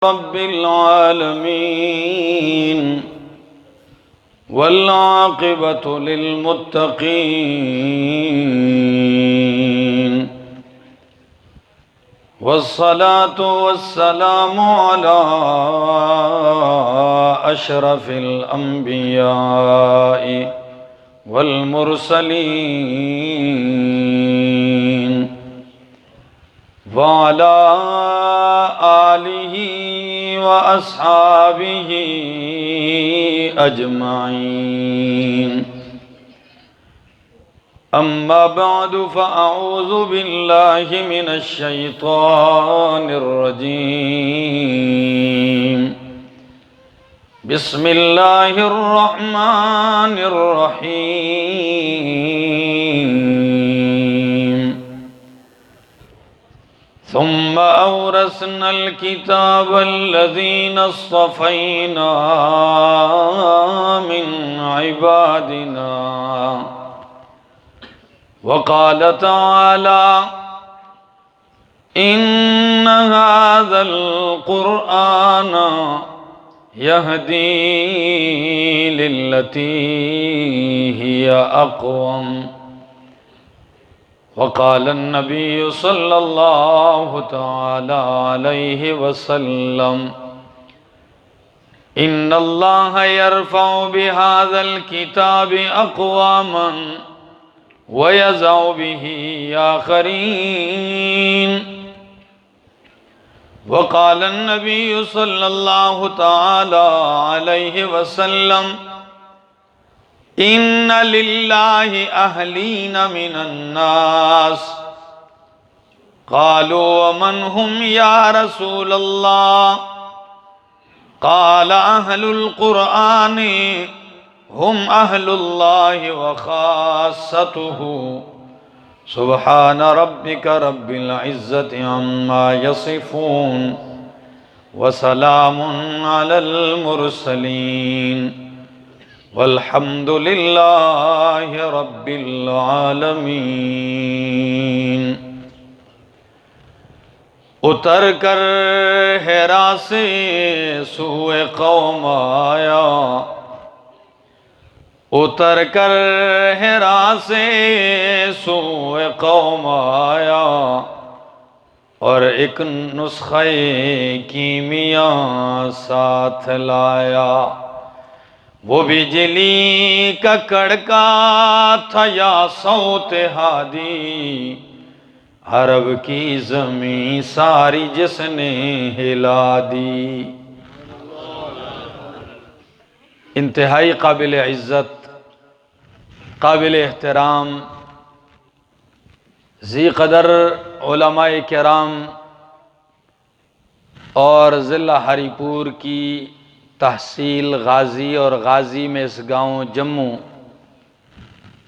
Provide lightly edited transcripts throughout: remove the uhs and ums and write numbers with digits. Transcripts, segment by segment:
رب العالمين والعاقبة للمتقين والصلاة والسلام على أشرف الأنبياء والمرسلين وعلى آله وأصحابه أجمعين. أما بعد فأعوذ بالله من الشيطان الرجيم. بسم الله الرحمن الرحيم. ثم أورثنا الكتاب الذين اصطفينا من عبادنا. وقال تعالى: إن هذا القرآن يهدي للتي هي أقوم. وقال النبي صلى الله تعالى عليه وسلم: إن الله يرفع بهذا الكتاب أقواما ويزع به آخرين. وقال النبي صلى الله تعالى عليه وسلم: إن لله أهلين من الناس. قالوا: ومن هم يا رسول الله؟ قال: أهل القرآن هم أهل الله وخاصته. سبحان ربك رب العزة عما يصفون وسلام على المرسلين والحمد للہ رب العالمین۔ اتر کر حرا سے سوئے قوم آیا، اتر کر حرا سے سوئے قوم آیا، اور ایک نسخہ کیمیاء ساتھ لایا۔ وہ بجلی کا کڑکا تھا یا صوت ہادی، عرب کی زمین ساری جس نے ہلا دی۔ انتہائی قابل عزت، قابل احترام، ذی قدر علماء کرام اور ضلع ہری پور کی تحصیل غازی اور غازی میں اس گاؤں جموں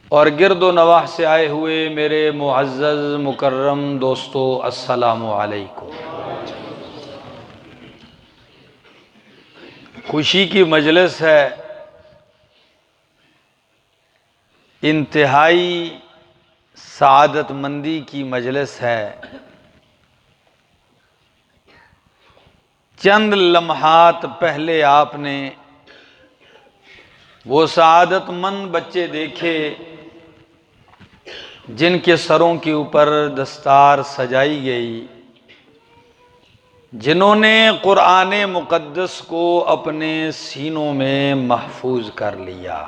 اور گرد و نواح سے آئے ہوئے میرے معزز مکرم دوستو، السلام علیکم۔ خوشی کی مجلس ہے، انتہائی سعادت مندی کی مجلس ہے۔ چند لمحات پہلے آپ نے وہ سعادت مند بچے دیکھے جن کے سروں کے اوپر دستار سجائی گئی، جنہوں نے قرآن مقدس کو اپنے سینوں میں محفوظ کر لیا،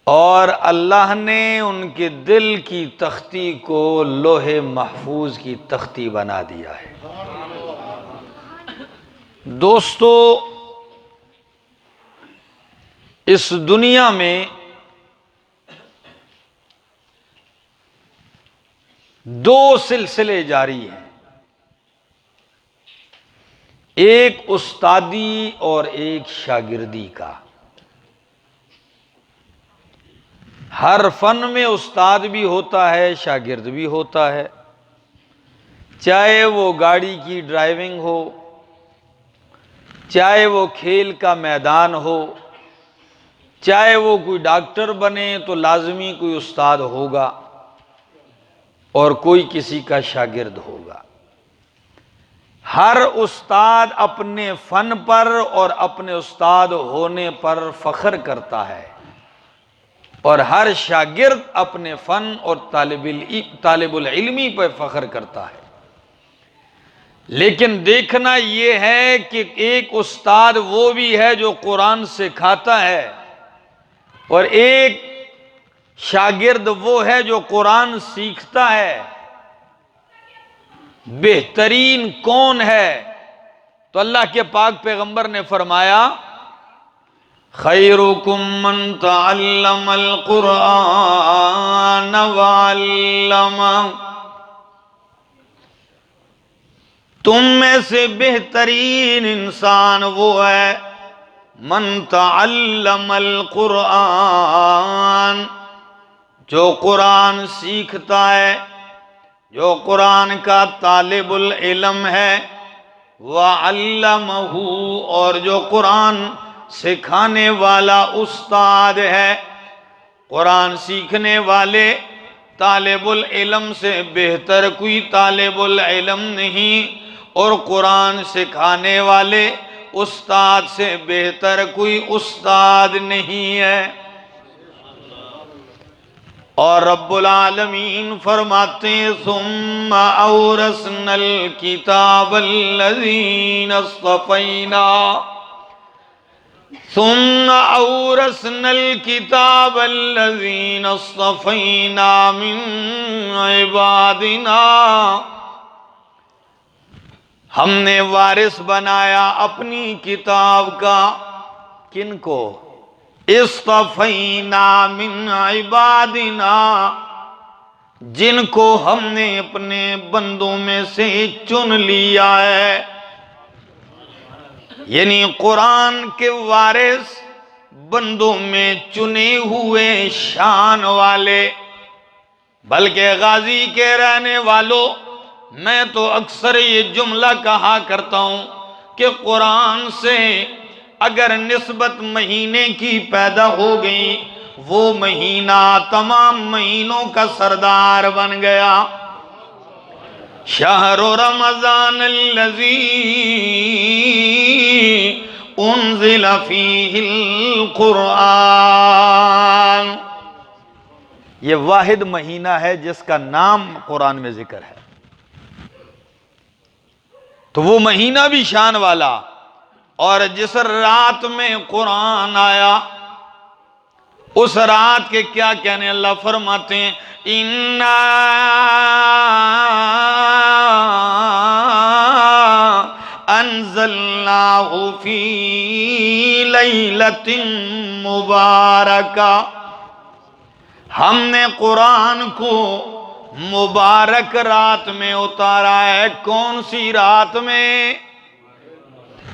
اور اللہ نے ان کے دل کی تختی کو لوح محفوظ کی تختی بنا دیا ہے۔ دوستو، اس دنیا میں دو سلسلے جاری ہیں، ایک استادی اور ایک شاگردی کا۔ ہر فن میں استاد بھی ہوتا ہے، شاگرد بھی ہوتا ہے، چاہے وہ گاڑی کی ڈرائیونگ ہو، چاہے وہ کھیل کا میدان ہو، چاہے وہ کوئی ڈاکٹر بنے تو لازمی کوئی استاد ہوگا اور کوئی کسی کا شاگرد ہوگا۔ ہر استاد اپنے فن پر اور اپنے استاد ہونے پر فخر کرتا ہے، اور ہر شاگرد اپنے فن اور طالب العلمی پر فخر کرتا ہے۔ لیکن دیکھنا یہ ہے کہ ایک استاد وہ بھی ہے جو قرآن سکھاتا ہے، اور ایک شاگرد وہ ہے جو قرآن سیکھتا ہے۔ بہترین کون ہے؟ تو اللہ کے پاک پیغمبر نے فرمایا خیرکم من تعلم القرآن وعلمہ، تم میں سے بہترین انسان وہ ہے من تعلم القرآن، جو قرآن سیکھتا ہے، جو قرآن کا طالب العلم ہے، وعلمہ، اور جو قرآن سکھانے والا استاد ہے۔ قرآن سیکھنے والے طالب العلم سے بہتر کوئی طالب العلم نہیں، اور قرآن سکھانے والے استاد سے بہتر کوئی استاد نہیں ہے۔ اور رب العالمین فرماتے ہیں ثم اورثنا الکتاب الذین اصطفینا، ثم اورثنا الکتاب الذین اصطفینا من عبادنا، ہم نے وارث بنایا اپنی کتاب کا، کن کو؟ اصطفینا من عبادنا، جن کو ہم نے اپنے بندوں میں سے چن لیا ہے۔ یعنی قرآن کے وارث بندوں میں چنے ہوئے شان والے۔ بلکہ غازی کے رہنے والوں، میں تو اکثر یہ جملہ کہا کرتا ہوں کہ قرآن سے اگر نسبت مہینے کی پیدا ہو گئی، وہ مہینہ تمام مہینوں کا سردار بن گیا۔ شہر رمضان الذی انزل فیہ القرآن، یہ واحد مہینہ ہے جس کا نام قرآن میں ذکر ہے، تو وہ مہینہ بھی شان والا۔ اور جس رات میں قرآن آیا، اس رات کے کیا کہنے؟ اللہ فرماتے ہیں اِنَّا أَنزَلْنَاهُ فِي لَيْلَةٍ مُبَارَكَةٍ، ہم نے قرآن کو مبارک رات میں اتارا ہے۔ کون سی رات میں؟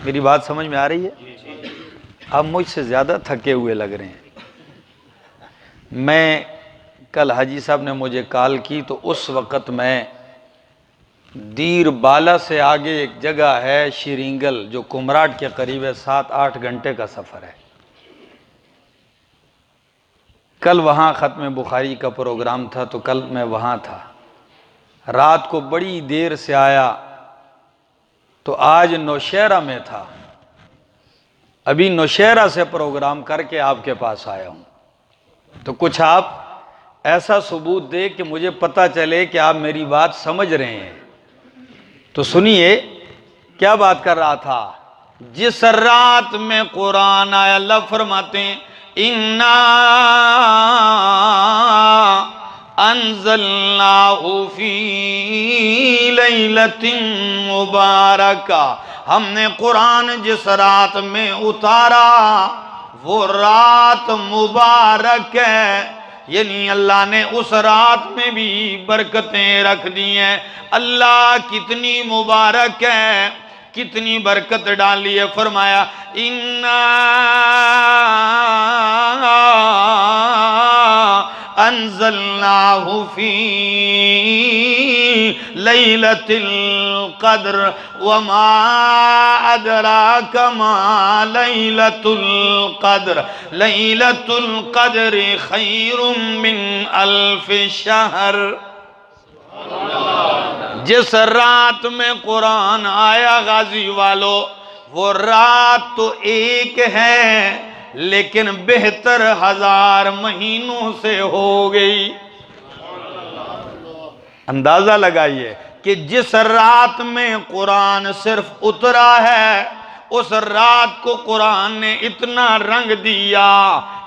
میری بات سمجھ میں آ رہی ہے؟ آپ مجھ سے زیادہ تھکے ہوئے لگ رہے ہیں۔ میں کل حاجی صاحب نے مجھے کال کی تو اس وقت میں دیر بالا سے آگے ایک جگہ ہے شیرینگل، جو کمراٹ کے قریب ہے، 7-8 گھنٹے کا سفر ہے۔ کل وہاں ختم بخاری کا پروگرام تھا تو کل میں وہاں تھا، رات کو بڑی دیر سے آیا تو آج نوشہرہ میں تھا، ابھی نوشہرہ سے پروگرام کر کے آپ کے پاس آیا ہوں۔ تو کچھ آپ ایسا ثبوت دے کہ مجھے پتہ چلے کہ آپ میری بات سمجھ رہے ہیں۔ تو سنیے کیا بات کر رہا تھا۔ جس رات میں قرآن آیا، اللہ فرماتے ہیں اِنَّا أَنزَلْنَاهُ فِي لَيْلَةٍ مُبَارَكَةٍ، ہم نے قرآن جس رات میں اتارا وہ رات مبارک ہے، یعنی اللہ نے اس رات میں بھی برکتیں رکھ دی ہیں۔ اللہ کتنی مبارک ہے، کتنی برکت ڈالی ہے۔ فرمایا اِنَّا أَنزَلْنَاهُ فِي لَيْلَةِ الْقَدْرِ وَمَا أَدْرَاكَ مَا لَيْلَةُ الْقَدْرِ لَيْلَةُ الْقَدْرِ خَيْرٌ مِّنْ أَلْفِ شَهْرٍ۔ جس رات میں قرآن آیا غازی والو، وہ رات تو ایک ہے لیکن بہتر 1000 مہینوں سے ہو گئی۔ اندازہ لگائیے کہ جس رات میں قرآن صرف اترا ہے، اس رات کو قرآن نے اتنا رنگ دیا،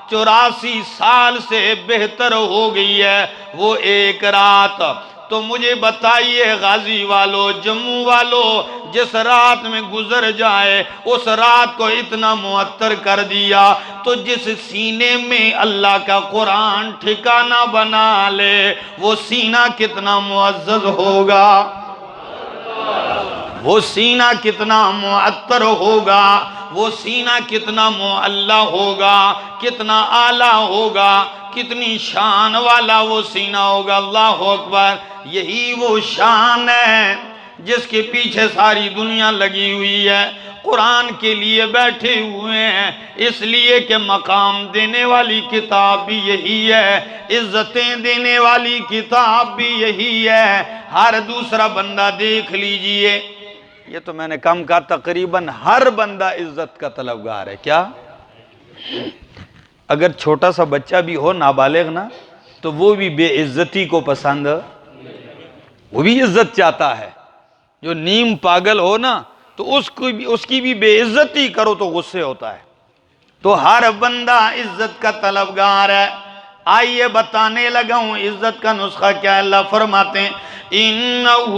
84 سال سے بہتر ہو گئی ہے وہ ایک رات۔ تو مجھے بتائیے غازی والو، جموں والو، جس رات میں گزر جائے اس رات کو اتنا معطر کر دیا، تو جس سینے میں اللہ کا قرآن ٹھکانہ بنا لے وہ سینہ کتنا معزز ہوگا، وہ سینہ کتنا معطر ہوگا، وہ سینہ کتنا معلّہ ہوگا، کتنا اعلیٰ ہوگا، کتنی شان والا وہ سینہ ہوگا۔ اللہ اکبر! یہی وہ شان ہے جس کے پیچھے ساری دنیا لگی ہوئی ہے، قرآن کے لیے بیٹھے ہوئے ہیں، اس لیے کہ مقام دینے والی کتاب بھی یہی ہے، عزتیں دینے والی کتاب بھی یہی ہے۔ ہر دوسرا بندہ دیکھ لیجئے، یہ تو میں نے کم کہا، تقریباً ہر بندہ عزت کا طلبگار ہے۔ کیا؟ اگر چھوٹا سا بچہ بھی ہو نابالغ نا، تو وہ بھی بے عزتی کو پسند، وہ بھی عزت چاہتا ہے۔ جو نیم پاگل ہو نا، تو اس کی بھی بے عزتی کرو تو غصے ہوتا ہے۔ تو ہر بندہ عزت کا طلبگار ہے۔ آئیے بتانے لگا ہوں عزت کا نسخہ کیا ہے۔ اللہ فرماتے ہیں اِنَّهُ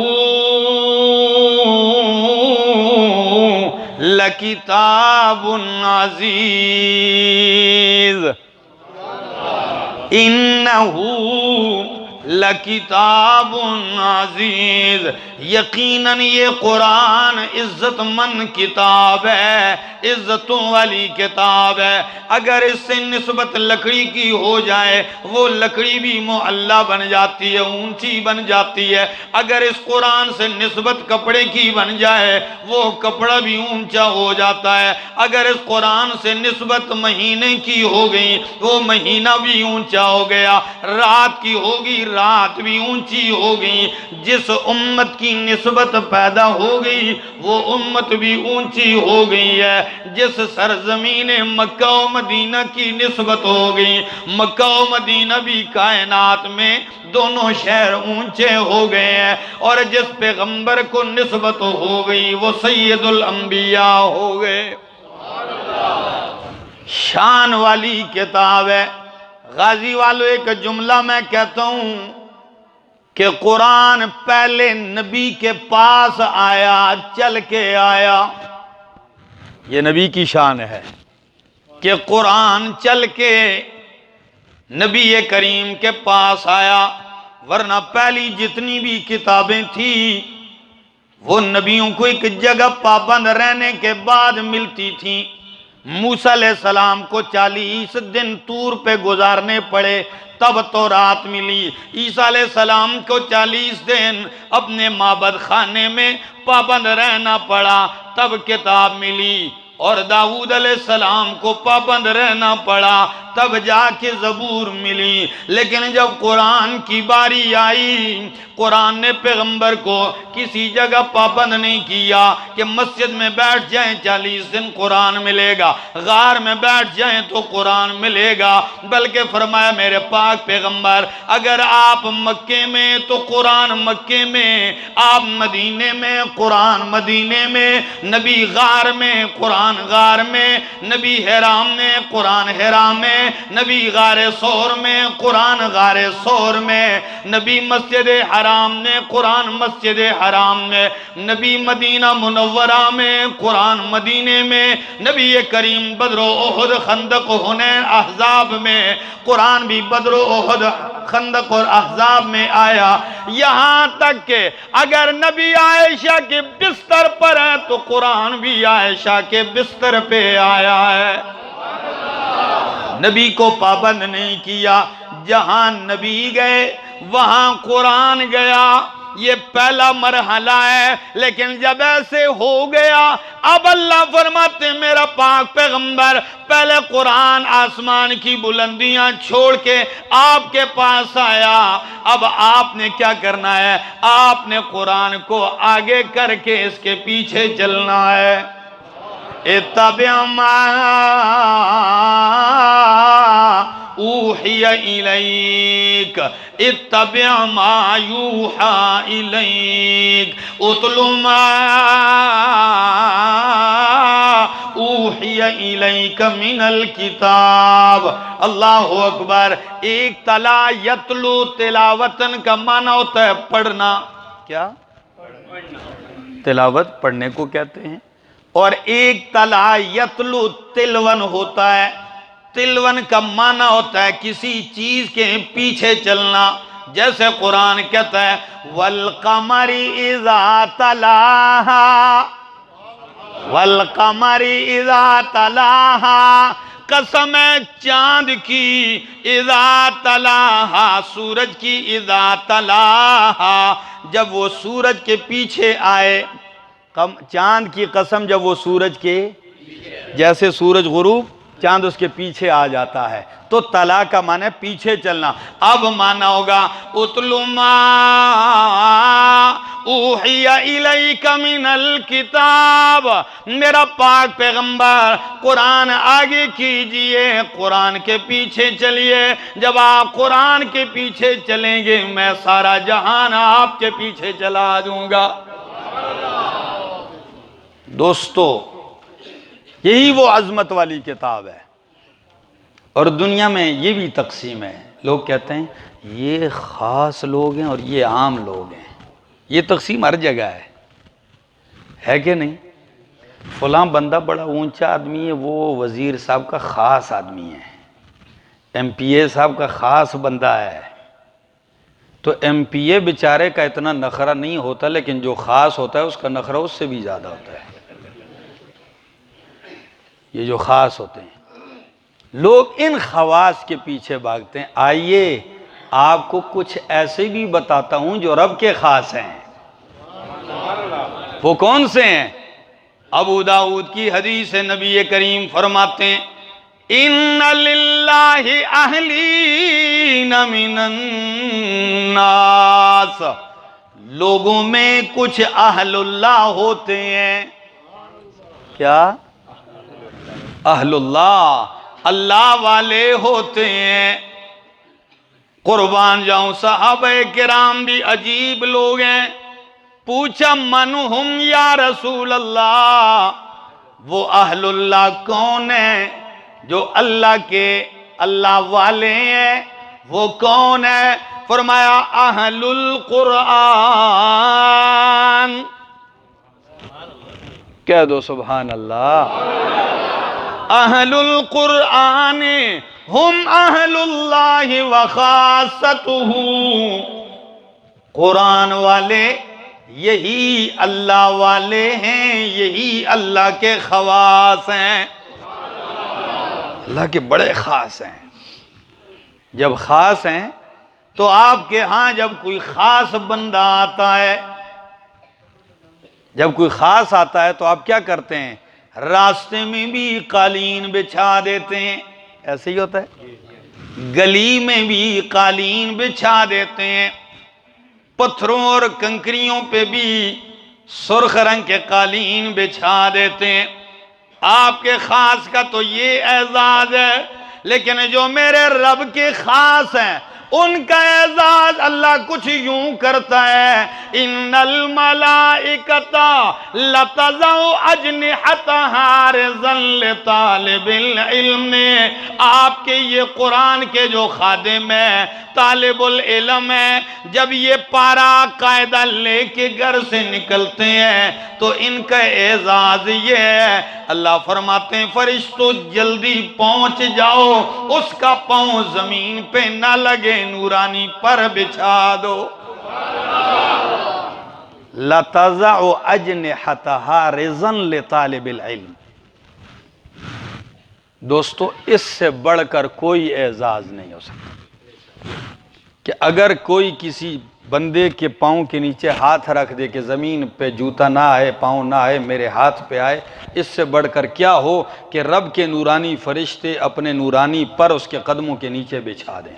لَكِتَابٌ عَزِيزٌ، اِنَّهُ لَكِتَابٌ عَزِيزٌ، یقیناً یہ قرآن عزت مند کتاب ہے، عزتوں والی کتاب ہے۔ اگر اس سے نسبت لکڑی کی ہو جائے وہ لکڑی بھی معلّہ بن جاتی ہے، اونچی بن جاتی ہے۔ اگر اس قرآن سے نسبت کپڑے کی بن جائے وہ کپڑا بھی اونچا ہو جاتا ہے۔ اگر اس قرآن سے نسبت مہینے کی ہو گئی وہ مہینہ بھی اونچا ہو گیا، رات کی ہوگی رات بھی اونچی ہو گئی۔ جس امت کی نسبت پیدا ہو گئی وہ امت بھی اونچی ہو گئی ہے۔ جس سرزمین مکہ و مدینہ کی نسبت ہو گئی، مکہ و مدینہ بھی کائنات میں دونوں شہر اونچے ہو گئے ہیں۔ اور جس پیغمبر کو نسبت ہو گئی وہ سید الانبیاء ہو گئے۔ شان والی کتاب ہے۔ غازی والو، ایک جملہ میں کہتا ہوں کہ قرآن پہلے نبی کے پاس آیا، چل کے آیا۔ یہ نبی کی شان ہے کہ قرآن چل کے نبی کریم کے پاس آیا، ورنہ پہلی جتنی بھی کتابیں تھیں وہ نبیوں کو ایک جگہ پابند رہنے کے بعد ملتی تھیں۔ موسیٰ علیہ السلام کو 40 دن طور پہ گزارنے پڑے تب تورات ملی۔ عیسیٰ علیہ السلام کو 40 دن اپنے معبد خانے میں پابند رہنا پڑا تب کتاب ملی، اور داؤد علیہ السلام کو پابند رہنا پڑا تب جا کے زبور ملی۔ لیکن جب قرآن کی باری آئی، قرآن نے پیغمبر کو کسی جگہ پابند نہیں کیا کہ مسجد میں بیٹھ جائیں 40 دن قرآن ملے گا، غار میں بیٹھ جائیں تو قرآن ملے گا، بلکہ فرمایا میرے پاک پیغمبر اگر آپ مکے میں تو قرآن مکے میں، آپ مدینے میں قرآن مدینے میں، نبی غار میں قرآن غار میں، نبی حرام میں قرآن حرام میں، نبی غار صور میں قرآن غار صور میں، نبی مسجد حرام میں قرآن مسجد حرام میں، نبی مدینہ منورہ میں قرآن مدینے میں، نبی کریم بدر و احد خندق و حنین احزاب میں قرآن بھی بدر و احد خندق اور احزاب میں آیا۔ یہاں تک کہ اگر نبی عائشہ کے بستر پر ہیں تو قرآن بھی عائشہ کے بستر پہ آیا ہے۔ نبی کو پابند نہیں کیا، جہاں نبی گئے وہاں قرآن گیا۔ یہ پہلا مرحلہ ہے، لیکن جب ایسے ہو گیا اب اللہ فرماتے ہیں میرا پاک پیغمبر پہلے قرآن آسمان کی بلندیاں چھوڑ کے آپ کے پاس آیا، اب آپ نے کیا کرنا ہے؟ آپ نے قرآن کو آگے کر کے اس کے پیچھے چلنا ہے۔ اتبع ما اوحی الیک، اتبع ما یوحی الیک، اتل ما اوحی الیک من الکتاب۔ اللہ اکبر۔ ایک تلا یتلو تلاوتن کا معنی ہوتا ہے پڑھنا، کیا؟ تلاوت پڑھنے کو کہتے ہیں، اور ایک تلا یتلو تلون ہوتا ہے، تلون کا معنی ہوتا ہے کسی چیز کے پیچھے چلنا، جیسے قرآن کہتا ہے وَالْقَمَرِ إِذَا تَلَاهَا، وَالْقَمَرِ إِذَا تَلَاهَا، قسم ہے چاند کی، اذا تلاہا سورج کی، اذا تلاہا جب وہ سورج کے پیچھے آئے، چاند کی قسم جب وہ سورج کے، جیسے سورج غروب چاند اس کے پیچھے آ جاتا ہے، تو تلا کا معنی پیچھے چلنا۔ اب معنی ہوگا اتل ما اوحی الیک من الکتاب، میرا پاک پیغمبر قرآن آگے کیجئے، قرآن کے پیچھے چلیے، جب آپ قرآن کے پیچھے چلیں گے میں سارا جہان آپ کے پیچھے چلا دوں گا۔ دوستو یہی وہ عظمت والی کتاب ہے، اور دنیا میں یہ بھی تقسیم ہے، لوگ کہتے ہیں یہ خاص لوگ ہیں اور یہ عام لوگ ہیں، یہ تقسیم ہر جگہ ہے کہ نہیں؟ فلاں بندہ بڑا اونچا آدمی ہے، وہ وزیر صاحب کا خاص آدمی ہے، ایم پی اے صاحب کا خاص بندہ ہے، تو ایم پی اے بیچارے کا اتنا نخرہ نہیں ہوتا، لیکن جو خاص ہوتا ہے اس کا نخرہ اس سے بھی زیادہ ہوتا ہے۔ یہ جو خاص ہوتے ہیں لوگ ان خواص کے پیچھے بھاگتے ہیں۔ آئیے آپ کو کچھ ایسے بھی بتاتا ہوں جو رب کے خاص ہیں۔ وہ کون سے ہیں؟ ابو داؤد کی حدیث ہے، نبی کریم فرماتے ہیں ان للہ اہلین من الناس، لوگوں میں کچھ اہل اللہ ہوتے ہیں۔ کیا؟ اہل اللہ، اللہ والے ہوتے ہیں۔ قربان جاؤں صحابہ کرام بھی عجیب لوگ ہیں۔ پوچھا من ہم یا رسول اللہ، وہ اہل اللہ کون ہیں جو اللہ کے اللہ والے ہیں، وہ کون ہے؟ فرمایا اہل القرآن۔ کہہ دو سبحان اللہ۔ اہل القرآن ہم اہل اللہ وخاصتہ، قرآن والے یہی اللہ والے ہیں، یہی اللہ کے خواص ہیں، اللہ کے بڑے خاص ہیں۔ جب خاص ہیں تو آپ کے ہاں جب کوئی خاص بندہ آتا ہے، جب کوئی خاص آتا ہے تو آپ کیا کرتے ہیں؟ راستے میں بھی قالین بچھا دیتے ہیں، ایسے ہی ہوتا ہے، گلی میں بھی قالین بچھا دیتے ہیں، پتھروں اور کنکریوں پہ بھی سرخ رنگ کے قالین بچھا دیتے ہیں۔ آپ کے خاص کا تو یہ اعزاز ہے، لیکن جو میرے رب کے خاص ہیں ان کا اعزاز اللہ کچھ یوں کرتا ہے ان الملائکۃ لتضع اجنحتہا رضا لطالب العلم، آپ کے یہ قرآن کے جو خادم ہیں، طالب العلم ہیں، جب یہ پارا قاعدہ لے کے گھر سے نکلتے ہیں تو ان کا اعزاز یہ ہے، اللہ فرماتے ہیں فرشتوں جلدی پہنچ جاؤ، اس کا پاؤں زمین پہ نہ لگے، نورانی پر بچھا دو۔ لَتَضَعُ أَجْنِحَتَهَا رِضًا لِطَالِبِ الْعِلْمِ۔ دوستو اس سے بڑھ کر کوئی اعزاز نہیں ہو سکتا کہ اگر کوئی کسی بندے کے پاؤں کے نیچے ہاتھ رکھ دے کہ زمین پہ جوتا نہ آئے، پاؤں نہ آئے، میرے ہاتھ پہ آئے، اس سے بڑھ کر کیا ہو کہ رب کے نورانی فرشتے اپنے نورانی پر اس کے قدموں کے نیچے بچھا دیں۔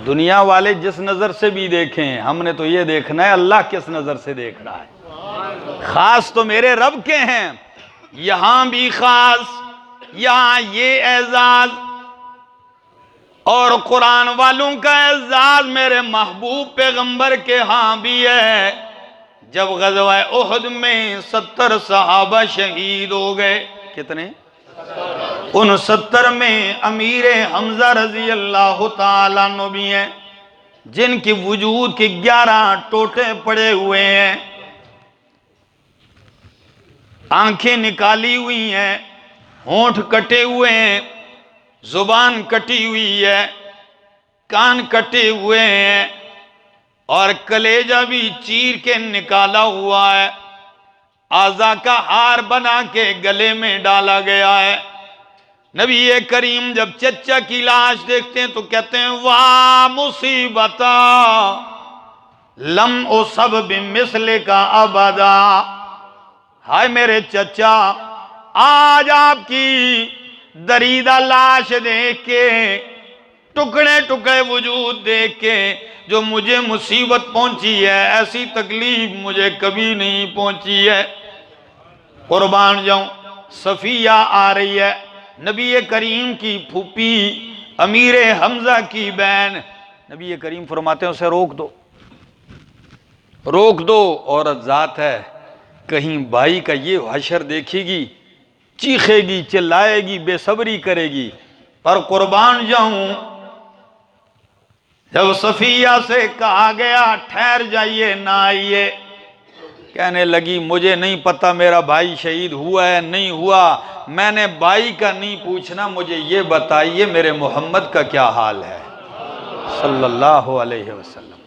دنیا والے جس نظر سے بھی دیکھیں، ہم نے تو یہ دیکھنا ہے اللہ کس نظر سے دیکھ رہا ہے۔ خاص تو میرے رب کے ہیں، یہاں بھی خاص، یہاں یہ اعزاز، اور قرآن والوں کا اعزاز میرے محبوب پیغمبر کے ہاں بھی ہے۔ جب غزوہ احد میں 70 صحابہ شہید ہو گئے، کتنے؟ ان 70 میں امیر حمزہ رضی اللہ تعالیٰ عنہ بھی ہیں، جن کی وجود کے 11 ٹوٹے پڑے ہوئے ہیں، آنکھیں نکالی ہوئی ہیں، ہونٹ کٹے ہوئے ہیں، زبان کٹی ہوئی ہے، کان کٹے ہوئے ہیں، اور کلیجہ بھی چیر کے نکالا ہوا ہے، اعضا کا ہار بنا کے گلے میں ڈالا گیا ہے۔ نبی کریم جب چچا کی لاش دیکھتے ہیں تو کہتے ہیں واہ مصیبتا لم اصب بمثل کا ابدا، ہائے میرے چچا، آج آپ کی دریدہ لاش دیکھ کے، ٹکڑے ٹکڑے وجود دیکھ کے جو مجھے مصیبت پہنچی ہے، ایسی تکلیف مجھے کبھی نہیں پہنچی ہے۔ قربان جاؤں، صفیہ آ رہی ہے، نبی کریم کی پھوپھی، امیر حمزہ کی بہن۔ نبی کریم فرماتے ہیں اسے روک دو، روک دو، عورت ذات ہے، کہیں بھائی کا یہ حشر دیکھے گی، چیخے گی، چلائے گی، بے صبری کرے گی۔ پر قربان جاؤں، جب صفیہ سے کہا گیا ٹھہر جائیے نہ آئیے، کہنے لگی مجھے نہیں پتا میرا بھائی شہید ہوا ہے نہیں ہوا، میں نے بھائی کا نہیں پوچھنا، مجھے یہ بتائیے میرے محمد کا کیا حال ہے صلی اللہ علیہ وسلم۔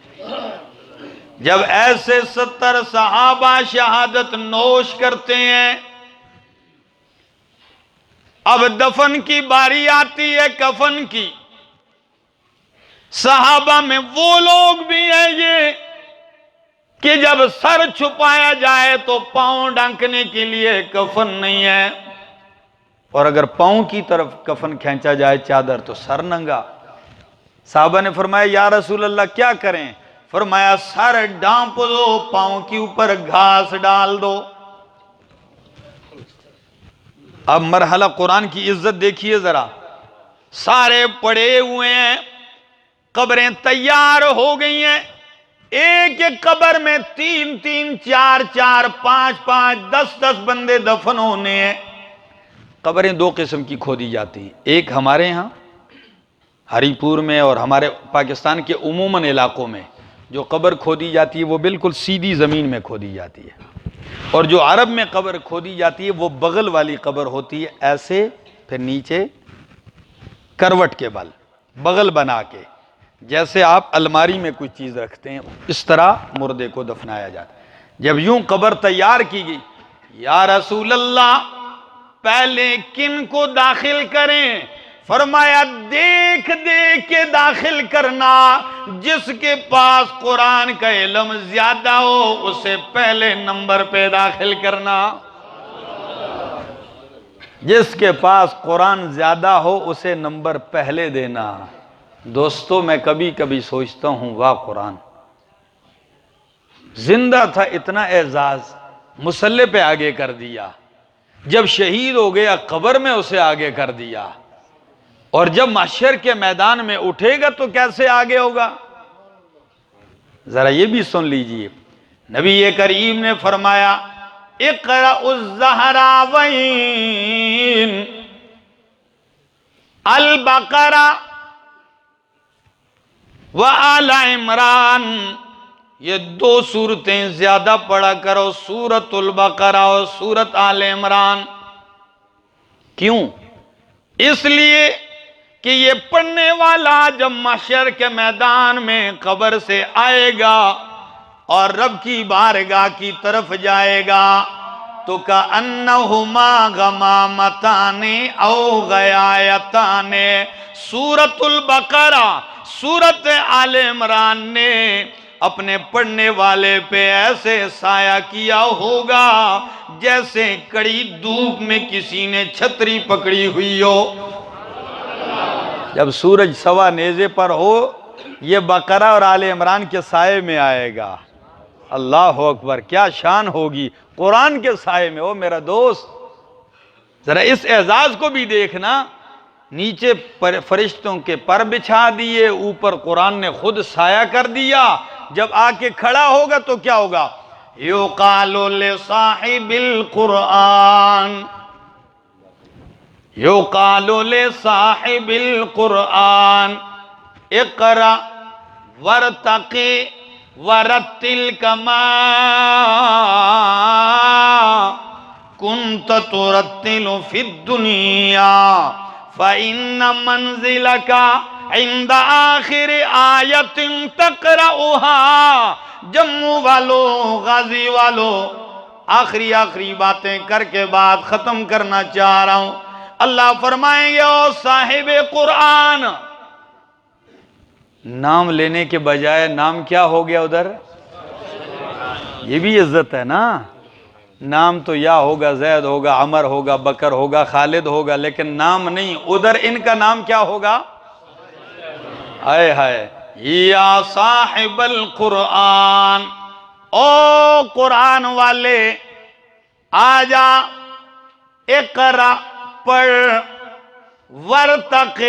جب ایسے 70 صحابہ شہادت نوش کرتے ہیں، اب دفن کی باری آتی ہے، کفن کی۔ صحابہ میں وہ لوگ بھی ہیں یہ کہ جب سر چھپایا جائے تو پاؤں ڈھانکنے کے لیے کفن نہیں ہے، اور اگر پاؤں کی طرف کفن کھینچا جائے چادر تو سر ننگا۔ صحابہ نے فرمایا یا رسول اللہ کیا کریں؟ فرمایا سر ڈانپ دو، پاؤں کے اوپر گھاس ڈال دو۔ اب مرحلہ قرآن کی عزت دیکھیے ذرا، سارے پڑے ہوئے ہیں، قبریں تیار ہو گئی ہیں، ایک ایک قبر میں 3 3 4 4 5 5 10 10 بندے دفن ہونے ہیں۔ قبریں 2 قسم کی کھودی جاتی ہیں، ایک ہمارے ہاں ہری پور میں اور ہمارے پاکستان کے عموماً علاقوں میں جو قبر کھودی جاتی ہے وہ بالکل سیدھی زمین میں کھودی جاتی ہے، اور جو عرب میں قبر کھودی جاتی ہے وہ بغل والی قبر ہوتی ہے، ایسے پھر نیچے کروٹ کے بل بغل بنا کے، جیسے آپ الماری میں کوئی چیز رکھتے ہیں اس طرح مردے کو دفنایا جاتا ہے۔ جب یوں قبر تیار کی گئی، یا رسول اللہ پہلے کن کو داخل کریں؟ فرمایا دیکھ دیکھ کے داخل کرنا، جس کے پاس قرآن کا علم زیادہ ہو اسے پہلے نمبر پہ داخل کرنا، جس کے پاس قرآن زیادہ ہو اسے نمبر پہلے دینا۔ دوستو میں کبھی کبھی سوچتا ہوں واہ قرآن زندہ تھا اتنا اعزاز مصلی پہ آگے کر دیا، جب شہید ہو گیا قبر میں اسے آگے کر دیا، اور جب محشر کے میدان میں اٹھے گا تو کیسے آگے ہوگا؟ ذرا یہ بھی سن لیجئے، نبی کریم نے فرمایا اقرأ الزہراوین البقرہ وآل عمران، یہ 2 سورتیں زیادہ پڑھا کرو، سورۃ البقرہ اور سورۃ آل عمران۔ کیوں؟ اس لیے کہ یہ پڑھنے والا جب محشر کے میدان میں قبر سے آئے گا اور رب کی بارگاہ کی طرف جائے گا تو کأنہما غمامتان او غیایتان، سورۃ البقرہ سورۃ آل عمران نے اپنے پڑھنے والے پہ ایسے سایہ کیا ہوگا جیسے کڑی دھوپ میں کسی نے چھتری پکڑی ہوئی ہو۔ جب سورج سوا نیزے پر ہو یہ بقرہ اور آل عمران کے سائے میں آئے گا۔ اللہ اکبر، کیا شان ہوگی قرآن کے سائے میں۔ او میرا دوست، ذرا اس اعزاز کو بھی دیکھنا، نیچے فرشتوں کے پر بچھا دیے، اوپر قرآن نے خود سایہ کر دیا۔ جب آ کے کھڑا ہوگا تو کیا ہوگا؟ یقال لصاحب القرآن، یقال لصاحب القرآن اقرأ وارتقِ ورتل کما كنت ترتل في الدنيا فإن منزلك عند آخر آیت تقرأها۔ جموں والو، غازی والو، آخری باتیں کر کے بات ختم کرنا چاہ رہا ہوں۔ اللہ فرمائیں گے او صاحب قرآن، نام لینے کے بجائے نام کیا ہو گیا ادھر؟ یہ بھی عزت ہے نا، نام تو یا ہوگا زید ہوگا عمر ہوگا بکر ہوگا خالد ہوگا، لیکن نام نہیں۔ ادھر ان کا نام کیا ہوگا؟ ہائے ہائے، یا صاحب القرآن، او قرآن والے آجا، اقرا پڑھ، ورتقِ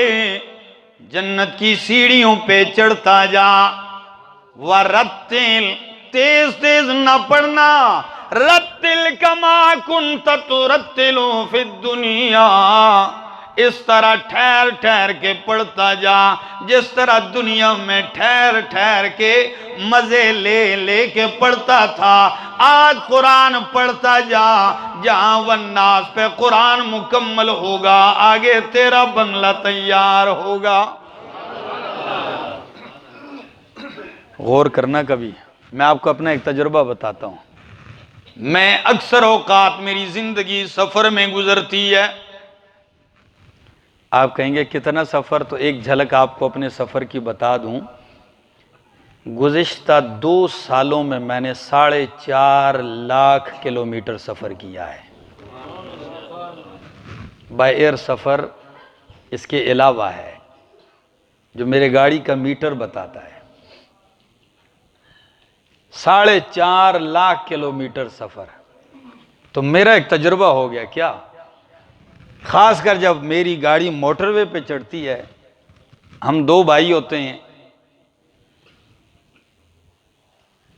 جنت کی سیڑھیوں پہ چڑھتا جا، ورتل تیز تیز نہ پڑھنا، رتل کما کنت ترتل فی الدنیا، اس طرح ٹھہر ٹھہر کے پڑھتا جا جس طرح دنیا میں ٹھہر ٹھہر کے مزے لے لے کے پڑھتا تھا۔ آج قرآن پڑھتا جا، جہاں والناس پہ قرآن مکمل ہوگا آگے تیرا بنگلہ تیار ہوگا۔ غور کرنا کبھی، میں آپ کو اپنا ایک تجربہ بتاتا ہوں۔ میں اکثر اوقات میری زندگی سفر میں گزرتی ہے۔ آپ کہیں گے کتنا سفر؟ تو ایک جھلک آپ کو اپنے سفر کی بتا دوں۔ گزشتہ 2 سالوں میں نے 4.5 لاکھ کلومیٹر سفر کیا ہے، بائی ایئر سفر اس کے علاوہ ہے جو میرے گاڑی کا میٹر بتاتا ہے۔ 4.5 لاکھ کلومیٹر سفر، تو میرا ایک تجربہ ہو گیا کیا، خاص کر جب میری گاڑی موٹر وے پہ چڑھتی ہے۔ ہم 2 بھائی ہوتے ہیں،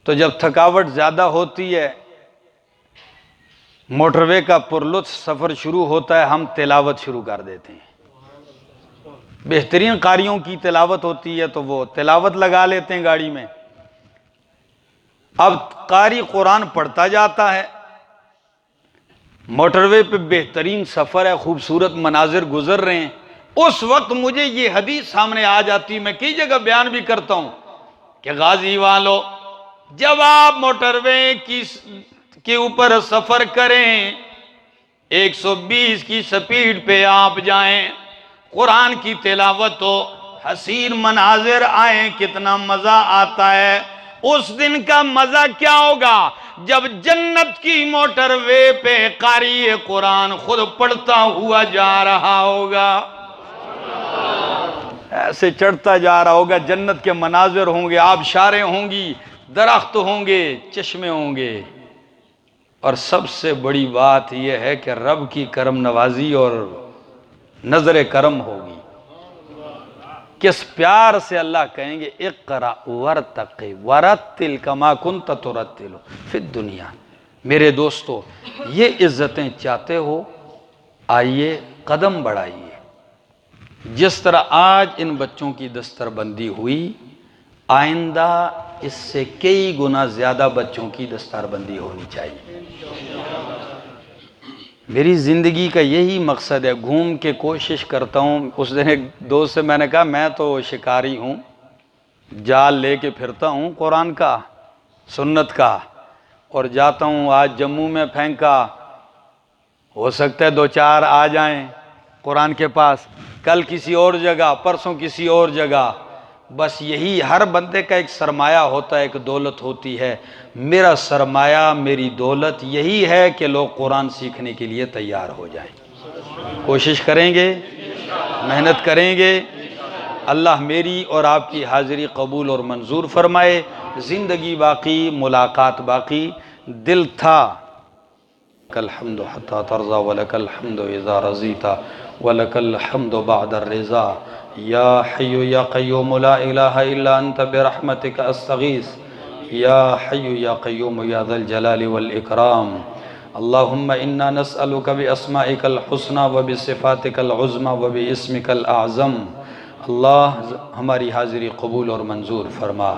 تو جب تھکاوٹ زیادہ ہوتی ہے، موٹر وے کا پرلطف سفر شروع ہوتا ہے، ہم تلاوت شروع کر دیتے ہیں۔ بہترین قاریوں کی تلاوت ہوتی ہے تو وہ تلاوت لگا لیتے ہیں گاڑی میں۔ اب قاری قرآن پڑھتا جاتا ہے، موٹر وے پہ بہترین سفر ہے، خوبصورت مناظر گزر رہے ہیں، اس وقت مجھے یہ حدیث سامنے آ جاتی، میں کئی جگہ بیان بھی کرتا ہوں کہ غازی والو، جب آپ موٹر وے کے اوپر سفر کریں، 120 کی سپیڈ پہ آپ جائیں، قرآن کی تلاوت ہو، حسین مناظر آئیں، کتنا مزہ آتا ہے۔ اس دن کا مزہ کیا ہوگا جب جنت کی موٹر وے پہ قاری قرآن خود پڑھتا ہوا جا رہا ہوگا، ایسے چڑھتا جا رہا ہوگا، جنت کے مناظر ہوں گے، آبشاریں ہوں گی، درخت ہوں گے، چشمے ہوں گے، اور سب سے بڑی بات یہ ہے کہ رب کی کرم نوازی اور نظر کرم ہوگی۔ کس پیار سے اللہ کہیں گے اقرا ورتق ورتل کما کنت ترتل فی الدنیا۔ میرے دوستو، یہ عزتیں چاہتے ہو، آئیے قدم بڑھائیے۔ جس طرح آج ان بچوں کی دستر بندی ہوئی، آئندہ اس سے کئی گنا زیادہ بچوں کی دستار بندی ہونی چاہیے۔ میری زندگی کا یہی مقصد ہے، گھوم کے کوشش کرتا ہوں۔ اس دن ایک دوست سے میں نے کہا میں تو شکاری ہوں، جال لے کے پھرتا ہوں قرآن کا، سنت کا، اور جاتا ہوں، آج جموں میں پھینکا، ہو سکتا ہے 2-4 آ جائیں قرآن کے پاس، کل کسی اور جگہ، پرسوں کسی اور جگہ۔ بس یہی ہر بندے کا ایک سرمایہ ہوتا ہے، ایک دولت ہوتی ہے۔ میرا سرمایہ، میری دولت یہی ہے کہ لوگ قرآن سیکھنے کے لیے تیار ہو جائیں۔ کوشش کریں گے، محنت کریں گے، اللہ میری اور آپ کی حاضری قبول اور منظور فرمائے۔ زندگی باقی، ملاقات باقی، دل تھا لک الحمد حتی ترضى ولک الحمد اذا رضیت ولک الحمد بعد الرضا یا حی یا قیوم لا الہ الا انت برحمتک استغیث یا حی یا قیوم یا ذا الجلال والاکرام اللہم انا نسألک باسمائک الحسنى وبصفاتک العظمی وباسمک الاعظم۔ اللہ ہماری حاضری قبول اور منظور فرما۔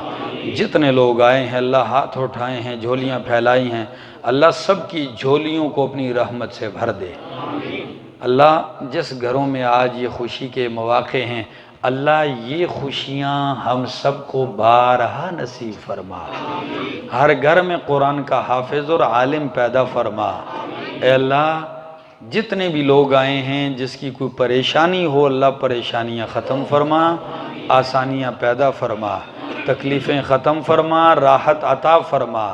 جتنے لوگ آئے ہیں اللہ ہاتھ اٹھائے ہیں، جھولیاں پھیلائی ہیں، اللہ سب کی جھولیوں کو اپنی رحمت سے بھر دے۔ اللہ جس گھروں میں آج یہ خوشی کے مواقع ہیں، اللہ یہ خوشیاں ہم سب کو بارہا نصیب فرما۔ ہر گھر میں قرآن کا حافظ اور عالم پیدا فرما۔ اے اللہ جتنے بھی لوگ آئے ہیں جس کی کوئی پریشانی ہو، اللہ پریشانیاں ختم فرما، آسانیاں پیدا فرما، تکلیفیں ختم فرما، راحت عطا فرما،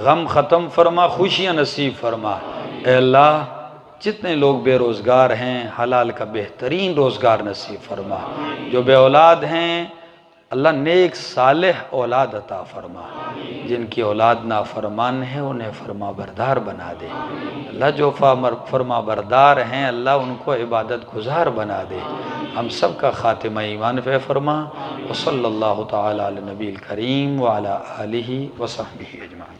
غم ختم فرما، خوشیاں نصیب فرما۔ اے اللہ جتنے لوگ بے روزگار ہیں حلال کا بہترین روزگار نصیب فرما، جو بے اولاد ہیں اللہ نیک صالح اولاد عطا فرما، جن کی اولاد نافرمان ہے انہیں فرما بردار بنا دے۔ اللہ جو فرما بردار ہیں اللہ ان کو عبادت گزار بنا دے۔ ہم سب کا خاتمہ ایمان پہ فرما۔ وصلی اللہ تعالی علی نبی الکریم وعلی آلہ وصحبہ اجمعین۔